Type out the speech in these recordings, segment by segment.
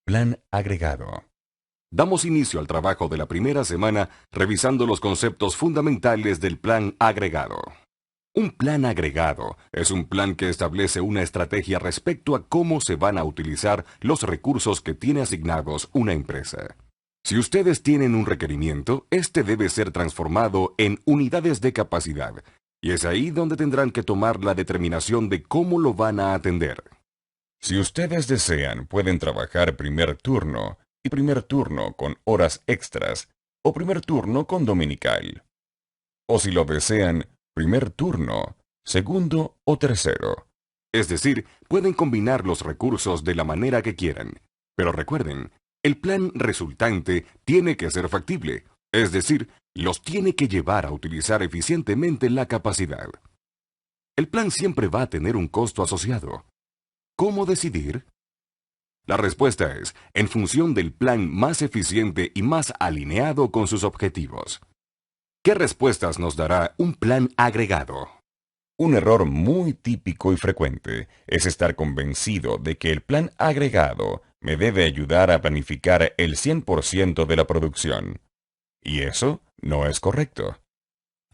Plan agregado. Damos inicio al trabajo de la primera semana revisando los conceptos fundamentales del plan agregado. Un plan agregado es un plan que establece una estrategia respecto a cómo se van a utilizar los recursos que tiene asignados una empresa. Si ustedes tienen un requerimiento, este debe ser transformado en unidades de capacidad, y es ahí donde tendrán que tomar la determinación de cómo lo van a atender. Si ustedes desean, pueden trabajar primer turno y primer turno con horas extras o primer turno con dominical. O si lo desean, primer turno, segundo o tercero. Es decir, pueden combinar los recursos de la manera que quieran. Pero recuerden, el plan resultante tiene que ser factible, es decir, los tiene que llevar a utilizar eficientemente la capacidad. El plan siempre va a tener un costo asociado. ¿Cómo decidir? La respuesta es, en función del plan más eficiente y más alineado con sus objetivos. ¿Qué respuestas nos dará un plan agregado? Un error muy típico y frecuente es estar convencido de que el plan agregado me debe ayudar a planificar el 100% de la producción. Y eso no es correcto.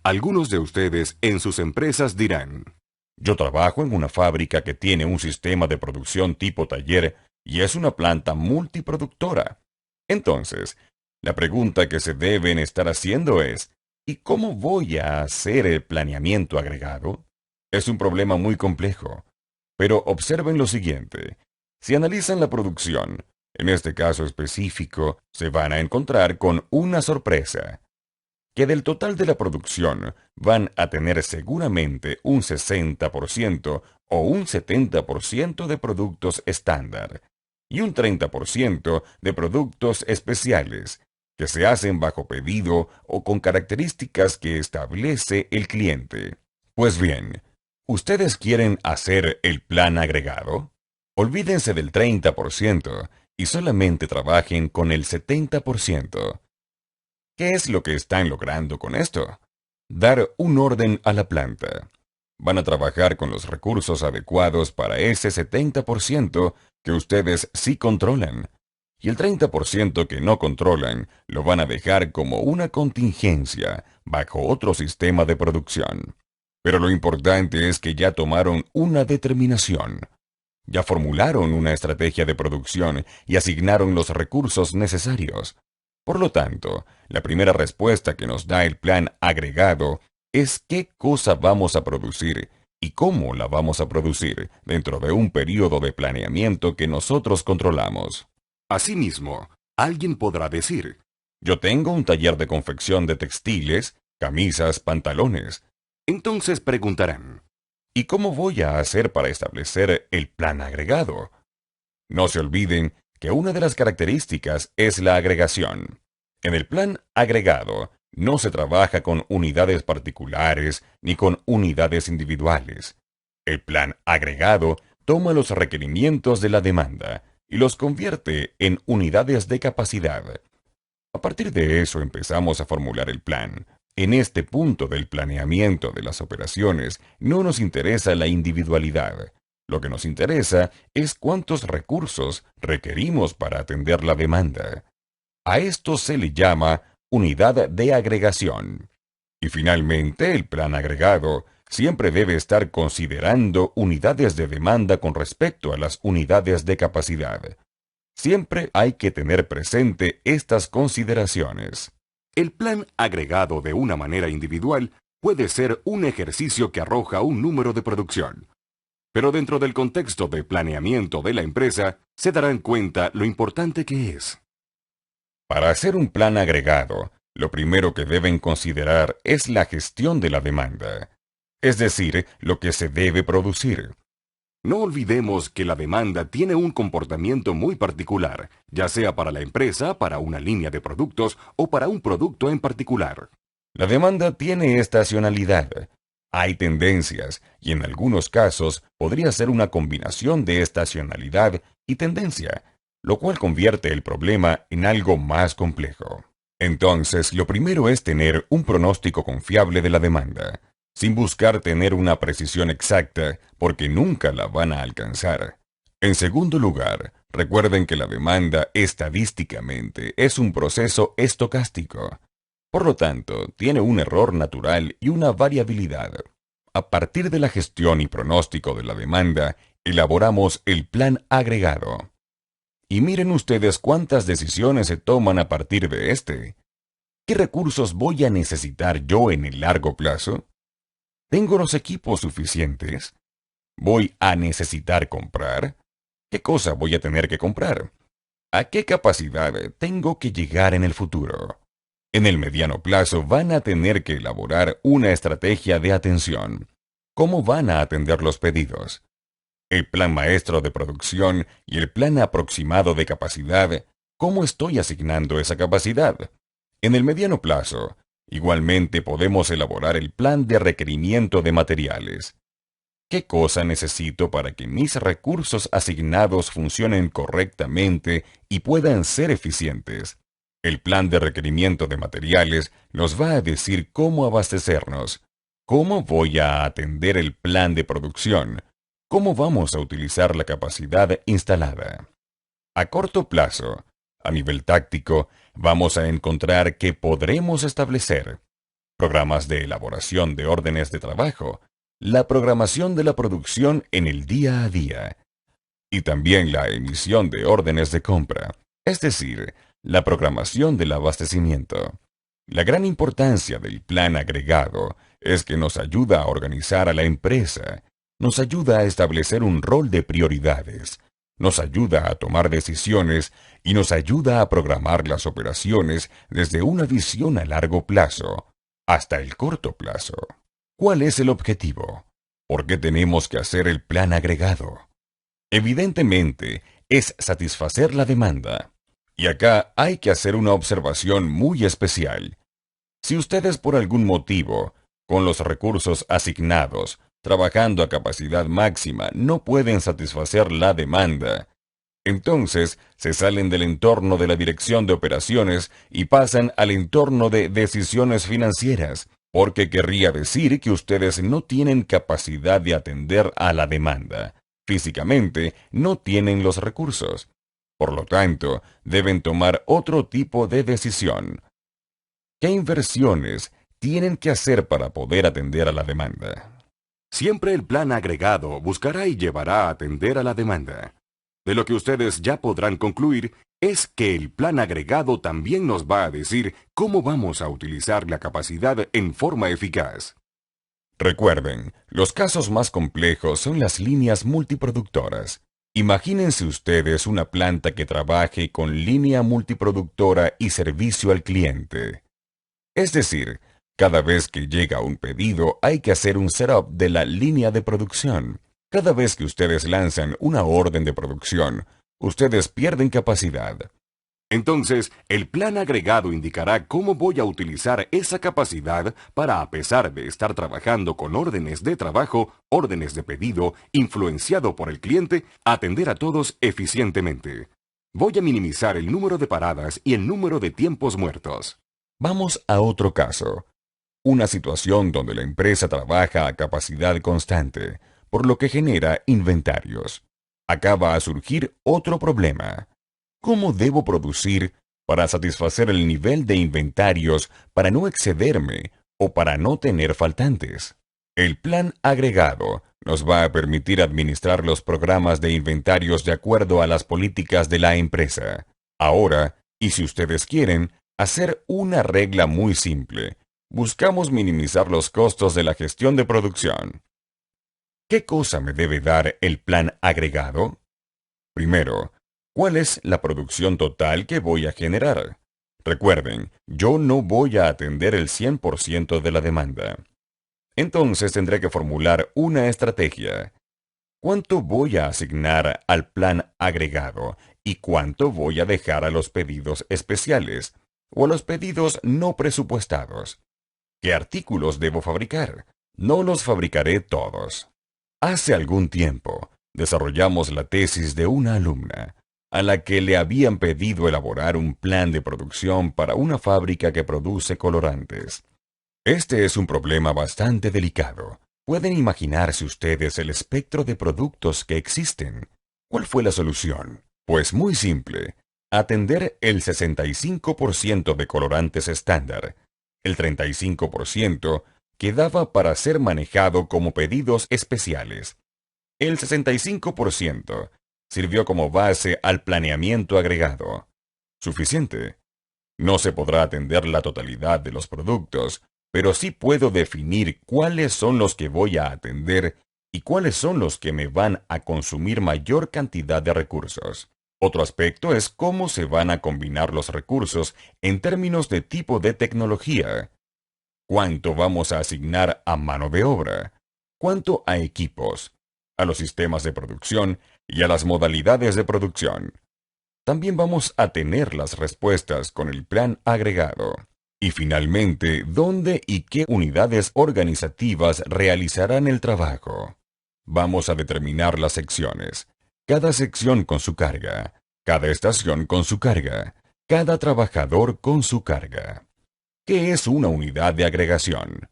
Algunos de ustedes en sus empresas dirán: yo trabajo en una fábrica que tiene un sistema de producción tipo taller y es una planta multiproductora. Entonces, la pregunta que se deben estar haciendo es: ¿y cómo voy a hacer el planeamiento agregado? Es un problema muy complejo. Pero observen lo siguiente. Si analizan la producción, en este caso específico, se van a encontrar con una sorpresa. Que del total de la producción van a tener seguramente un 60% o un 70% de productos estándar y un 30% de productos especiales que se hacen bajo pedido o con características que establece el cliente. Pues bien, ¿ustedes quieren hacer el plan agregado? Olvídense del 30% y solamente trabajen con el 70%. ¿Qué es lo que están logrando con esto? Dar un orden a la planta. Van a trabajar con los recursos adecuados para ese 70% que ustedes sí controlan. Y el 30% que no controlan lo van a dejar como una contingencia bajo otro sistema de producción. Pero lo importante es que ya tomaron una determinación. Ya formularon una estrategia de producción y asignaron los recursos necesarios. Por lo tanto, la primera respuesta que nos da el plan agregado es qué cosa vamos a producir y cómo la vamos a producir dentro de un periodo de planeamiento que nosotros controlamos. Asimismo, alguien podrá decir: yo tengo un taller de confección de textiles, camisas, pantalones. Entonces preguntarán: ¿y cómo voy a hacer para establecer el plan agregado? No se olviden que una de las características es la agregación. En el plan agregado, no se trabaja con unidades particulares ni con unidades individuales. El plan agregado toma los requerimientos de la demanda y los convierte en unidades de capacidad. A partir de eso empezamos a formular el plan. En este punto del planeamiento de las operaciones no nos interesa la individualidad. Lo que nos interesa es cuántos recursos requerimos para atender la demanda. A esto se le llama unidad de agregación. Y finalmente, el plan agregado siempre debe estar considerando unidades de demanda con respecto a las unidades de capacidad. Siempre hay que tener presente estas consideraciones. El plan agregado de una manera individual puede ser un ejercicio que arroja un número de producción. Pero dentro del contexto de planeamiento de la empresa, se darán cuenta lo importante que es. Para hacer un plan agregado, lo primero que deben considerar es la gestión de la demanda, es decir, lo que se debe producir. No olvidemos que la demanda tiene un comportamiento muy particular, ya sea para la empresa, para una línea de productos o para un producto en particular. La demanda tiene estacionalidad. Hay tendencias, y en algunos casos podría ser una combinación de estacionalidad y tendencia, lo cual convierte el problema en algo más complejo. Entonces, lo primero es tener un pronóstico confiable de la demanda, sin buscar tener una precisión exacta, porque nunca la van a alcanzar. En segundo lugar, Recuerden que la demanda estadísticamente es un proceso estocástico. Por lo tanto, tiene un error natural y una variabilidad. A partir de la gestión y pronóstico de la demanda, elaboramos el plan agregado. Y miren ustedes cuántas decisiones se toman a partir de este. ¿Qué recursos voy a necesitar yo en el largo plazo? ¿Tengo los equipos suficientes? ¿Voy a necesitar comprar? ¿Qué cosa voy a tener que comprar? ¿A qué capacidad tengo que llegar en el futuro? En el mediano plazo van a tener que elaborar una estrategia de atención. ¿Cómo van a atender los pedidos? El plan maestro de producción y el plan aproximado de capacidad. ¿Cómo estoy asignando esa capacidad? En el mediano plazo, igualmente podemos elaborar el plan de requerimiento de materiales. ¿Qué cosa necesito para que mis recursos asignados funcionen correctamente y puedan ser eficientes? El plan de requerimiento de materiales nos va a decir cómo abastecernos, cómo voy a atender el plan de producción, cómo vamos a utilizar la capacidad instalada. A corto plazo, a nivel táctico, vamos a encontrar que podremos establecer programas de elaboración de órdenes de trabajo, la programación de la producción en el día a día, y también la emisión de órdenes de compra, es decir, la programación del abastecimiento. La gran importancia del plan agregado es que nos ayuda a organizar a la empresa, nos ayuda a establecer un rol de prioridades, nos ayuda a tomar decisiones y nos ayuda a programar las operaciones desde una visión a largo plazo hasta el corto plazo. ¿Cuál es el objetivo? ¿Por qué tenemos que hacer el plan agregado? Evidentemente, es satisfacer la demanda. Y acá hay que hacer una observación muy especial. Si ustedes por algún motivo, con los recursos asignados, trabajando a capacidad máxima, no pueden satisfacer la demanda, entonces se salen del entorno de la dirección de operaciones y pasan al entorno de decisiones financieras, porque querría decir que ustedes no tienen capacidad de atender a la demanda. Físicamente no tienen los recursos. Por lo tanto, deben tomar otro tipo de decisión. ¿Qué inversiones tienen que hacer para poder atender a la demanda? Siempre el plan agregado buscará y llevará a atender a la demanda. De lo que ustedes ya podrán concluir es que el plan agregado también nos va a decir cómo vamos a utilizar la capacidad en forma eficaz. Recuerden, los casos más complejos son las líneas multiproductoras. Imagínense ustedes una planta que trabaje con línea multiproductora y servicio al cliente. Es decir, cada vez que llega un pedido hay que hacer un setup de la línea de producción. Cada vez que ustedes lanzan una orden de producción, ustedes pierden capacidad. Entonces, el plan agregado indicará cómo voy a utilizar esa capacidad para, a pesar de estar trabajando con órdenes de trabajo, órdenes de pedido, influenciado por el cliente, atender a todos eficientemente. Voy a minimizar el número de paradas y el número de tiempos muertos. Vamos a otro caso. Una situación donde la empresa trabaja a capacidad constante, por lo que genera inventarios. Acá va a surgir otro problema. ¿Cómo debo producir para satisfacer el nivel de inventarios para no excederme o para no tener faltantes? El plan agregado nos va a permitir administrar los programas de inventarios de acuerdo a las políticas de la empresa. Ahora, y si ustedes quieren, hacer una regla muy simple. Buscamos minimizar los costos de la gestión de producción. ¿Qué cosa me debe dar el plan agregado? Primero, ¿cuál es la producción total que voy a generar? Recuerden, yo no voy a atender el 100% de la demanda. Entonces tendré que formular una estrategia. ¿Cuánto voy a asignar al plan agregado y cuánto voy a dejar a los pedidos especiales o a los pedidos no presupuestados? ¿Qué artículos debo fabricar? No los fabricaré todos. Hace algún tiempo, desarrollamos la tesis de una alumna, a la que le habían pedido elaborar un plan de producción para una fábrica que produce colorantes. Este es un problema bastante delicado. Pueden imaginarse ustedes el espectro de productos que existen. ¿Cuál fue la solución? Pues muy simple. Atender el 65% de colorantes estándar. El 35% quedaba para ser manejado como pedidos especiales. El 65% sirvió como base al planeamiento agregado. Suficiente. No se podrá atender la totalidad de los productos, pero sí puedo definir cuáles son los que voy a atender y cuáles son los que me van a consumir mayor cantidad de recursos. Otro aspecto es cómo se van a combinar los recursos en términos de tipo de tecnología. ¿Cuánto vamos a asignar a mano de obra? ¿Cuánto a equipos? A los sistemas de producción y a las modalidades de producción. También vamos a tener las respuestas con el plan agregado. Y finalmente, ¿dónde y qué unidades organizativas realizarán el trabajo? Vamos a determinar las secciones. Cada sección con su carga. Cada estación con su carga. Cada trabajador con su carga. ¿Qué es una unidad de agregación?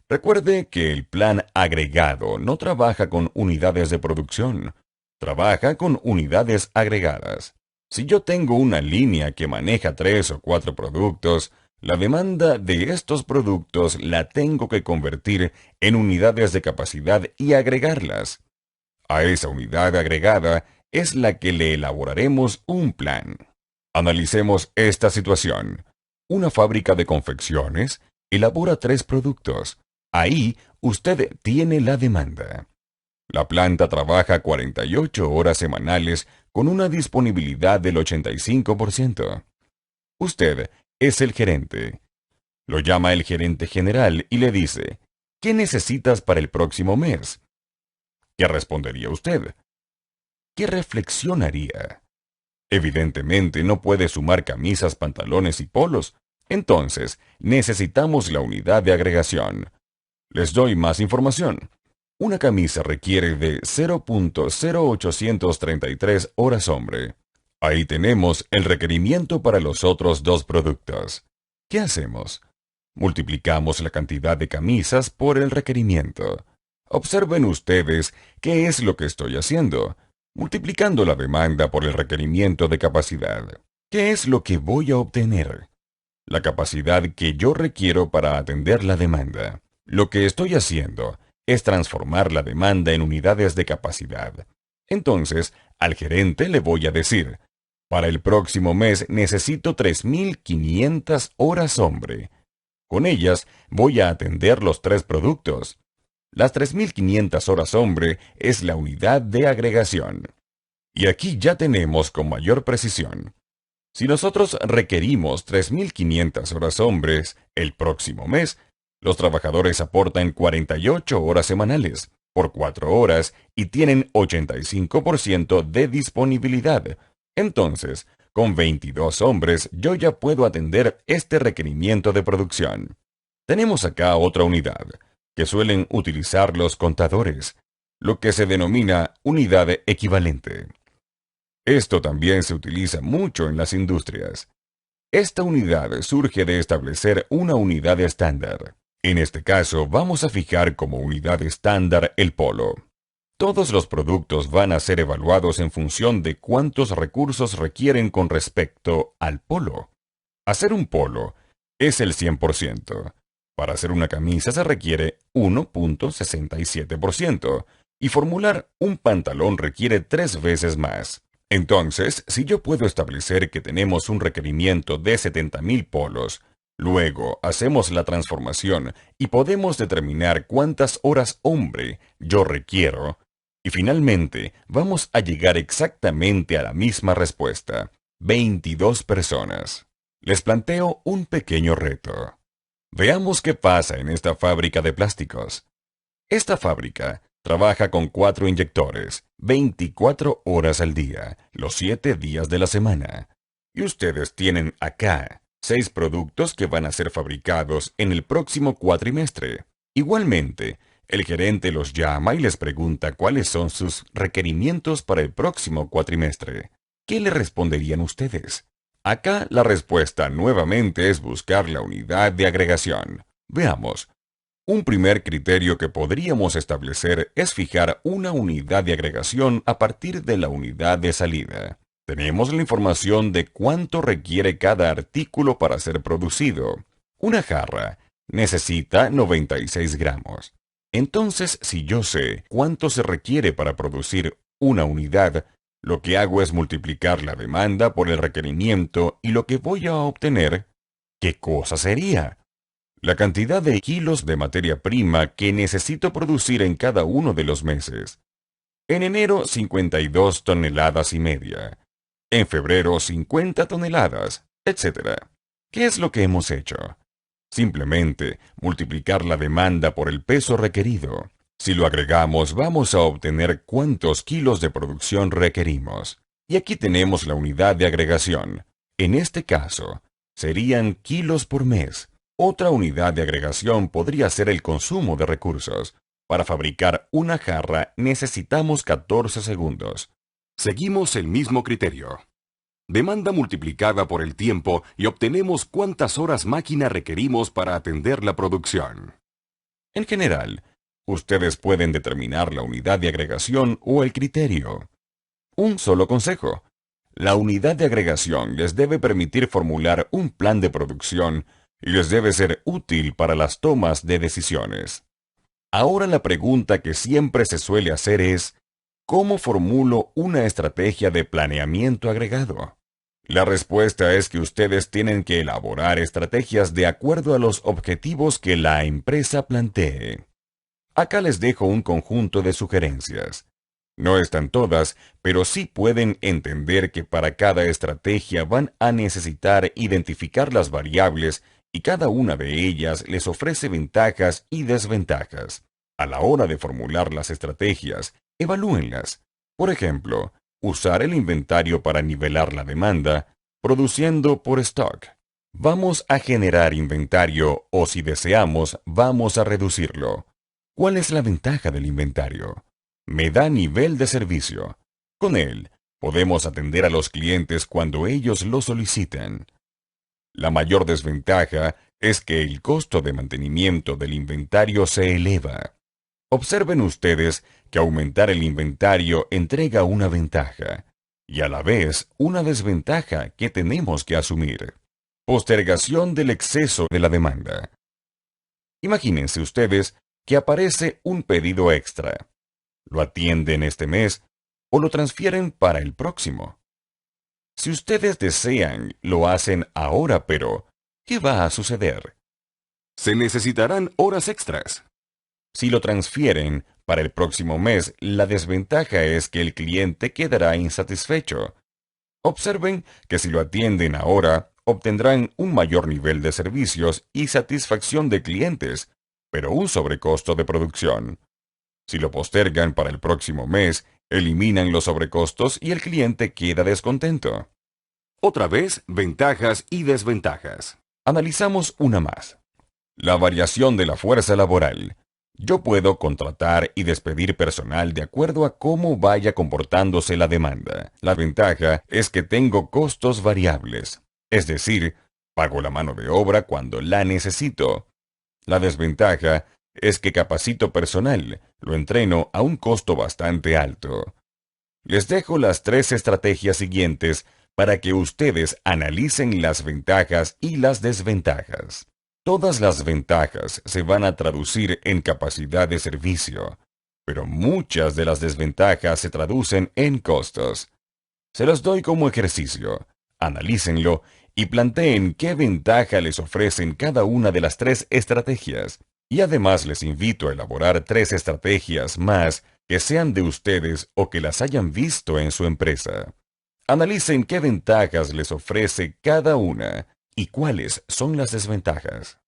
Recuerde que el plan agregado no trabaja con unidades de producción. Trabaja con unidades agregadas. Si yo tengo una línea que maneja 3 o 4 productos, la demanda de estos productos la tengo que convertir en unidades de capacidad y agregarlas. A esa unidad agregada es la que le elaboraremos un plan. Analicemos esta situación. Una fábrica de confecciones elabora 3 productos. Ahí usted tiene la demanda. La planta trabaja 48 horas semanales con una disponibilidad del 85%. Usted es el gerente. Lo llama el gerente general y le dice, ¿qué necesitas para el próximo mes? ¿Qué respondería usted? ¿Qué reflexionaría? Evidentemente no puede sumar camisas, pantalones y polos. Entonces, necesitamos la unidad de agregación. Les doy más información. Una camisa requiere de 0.0833 horas hombre. Ahí tenemos el requerimiento para los otros 2 productos. ¿Qué hacemos? Multiplicamos la cantidad de camisas por el requerimiento. Observen ustedes qué es lo que estoy haciendo. Multiplicando la demanda por el requerimiento de capacidad. ¿Qué es lo que voy a obtener? La capacidad que yo requiero para atender la demanda. Lo que estoy haciendo es transformar la demanda en unidades de capacidad. Entonces, al gerente le voy a decir, para el próximo mes necesito 3.500 horas hombre. Con ellas voy a atender los 3 productos. Las 3.500 horas hombre es la unidad de agregación. Y aquí ya tenemos con mayor precisión. Si nosotros requerimos 3.500 horas hombres el próximo mes, los trabajadores aportan 48 horas semanales por 4 horas y tienen 85% de disponibilidad. Entonces, con 22 hombres yo ya puedo atender este requerimiento de producción. Tenemos acá otra unidad, que suelen utilizar los contadores, lo que se denomina unidad equivalente. Esto también se utiliza mucho en las industrias. Esta unidad surge de establecer una unidad estándar. En este caso, vamos a fijar como unidad estándar el polo. Todos los productos van a ser evaluados en función de cuántos recursos requieren con respecto al polo. Hacer un polo es el 100%. Para hacer una camisa se requiere 1.67%, y formular un pantalón requiere 3 veces más. Entonces, si yo puedo establecer que tenemos un requerimiento de 70.000 polos, luego hacemos la transformación y podemos determinar cuántas horas hombre yo requiero, y finalmente vamos a llegar exactamente a la misma respuesta, 22 personas. Les planteo un pequeño reto. Veamos qué pasa en esta fábrica de plásticos. Esta fábrica trabaja con 4 inyectores, 24 horas al día, los 7 días de la semana. Y ustedes tienen acá 6 productos que van a ser fabricados en el próximo cuatrimestre. Igualmente, el gerente los llama y les pregunta cuáles son sus requerimientos para el próximo cuatrimestre. ¿Qué le responderían ustedes? Acá la respuesta nuevamente es buscar la unidad de agregación. Veamos. Un primer criterio que podríamos establecer es fijar una unidad de agregación a partir de la unidad de salida. Tenemos la información de cuánto requiere cada artículo para ser producido. Una jarra necesita 96 gramos. Entonces, si yo sé cuánto se requiere para producir una unidad, lo que hago es multiplicar la demanda por el requerimiento y lo que voy a obtener, ¿qué cosa sería? La cantidad de kilos de materia prima que necesito producir en cada uno de los meses. En enero, 52 toneladas y media. En febrero, 50 toneladas, etc. ¿Qué es lo que hemos hecho? Simplemente multiplicar la demanda por el peso requerido. Si lo agregamos, vamos a obtener cuántos kilos de producción requerimos. Y aquí tenemos la unidad de agregación. En este caso, serían kilos por mes. Otra unidad de agregación podría ser el consumo de recursos. Para fabricar una jarra necesitamos 14 segundos. Seguimos el mismo criterio. Demanda multiplicada por el tiempo y obtenemos cuántas horas máquina requerimos para atender la producción. En general, ustedes pueden determinar la unidad de agregación o el criterio. Un solo consejo. La unidad de agregación les debe permitir formular un plan de producción y les debe ser útil para las tomas de decisiones. Ahora la pregunta que siempre se suele hacer es, ¿cómo formulo una estrategia de planeamiento agregado? La respuesta es que ustedes tienen que elaborar estrategias de acuerdo a los objetivos que la empresa plantee. Acá les dejo un conjunto de sugerencias. No están todas, pero sí pueden entender que para cada estrategia van a necesitar identificar las variables y cada una de ellas les ofrece ventajas y desventajas. A la hora de formular las estrategias, evalúenlas. Por ejemplo, usar el inventario para nivelar la demanda, produciendo por stock. Vamos a generar inventario o si deseamos, vamos a reducirlo. ¿Cuál es la ventaja del inventario? Me da nivel de servicio. Con él, podemos atender a los clientes cuando ellos lo soliciten. La mayor desventaja es que el costo de mantenimiento del inventario se eleva. Observen ustedes que aumentar el inventario entrega una ventaja, y a la vez una desventaja que tenemos que asumir. Postergación del exceso de la demanda. Imagínense ustedes que aparece un pedido extra. ¿Lo atienden este mes o lo transfieren para el próximo? Si ustedes desean, lo hacen ahora, pero ¿qué va a suceder? Se necesitarán horas extras. Si lo transfieren para el próximo mes, la desventaja es que el cliente quedará insatisfecho. Observen que si lo atienden ahora, obtendrán un mayor nivel de servicios y satisfacción de clientes, pero un sobrecosto de producción. Si lo postergan para el próximo mes, eliminan los sobrecostos y el cliente queda descontento. Otra vez, ventajas y desventajas. Analizamos una más. La variación de la fuerza laboral. Yo puedo contratar y despedir personal de acuerdo a cómo vaya comportándose la demanda. La ventaja es que tengo costos variables, es decir, pago la mano de obra cuando la necesito. La desventaja es que capacito personal, lo entreno a un costo bastante alto. Les dejo las 3 estrategias siguientes para que ustedes analicen las ventajas y las desventajas. Todas las ventajas se van a traducir en capacidad de servicio, pero muchas de las desventajas se traducen en costos. Se los doy como ejercicio. Analícenlo y planteen qué ventaja les ofrecen cada una de las 3 estrategias. Y además les invito a elaborar 3 estrategias más que sean de ustedes o que las hayan visto en su empresa. Analicen qué ventajas les ofrece cada una y cuáles son las desventajas.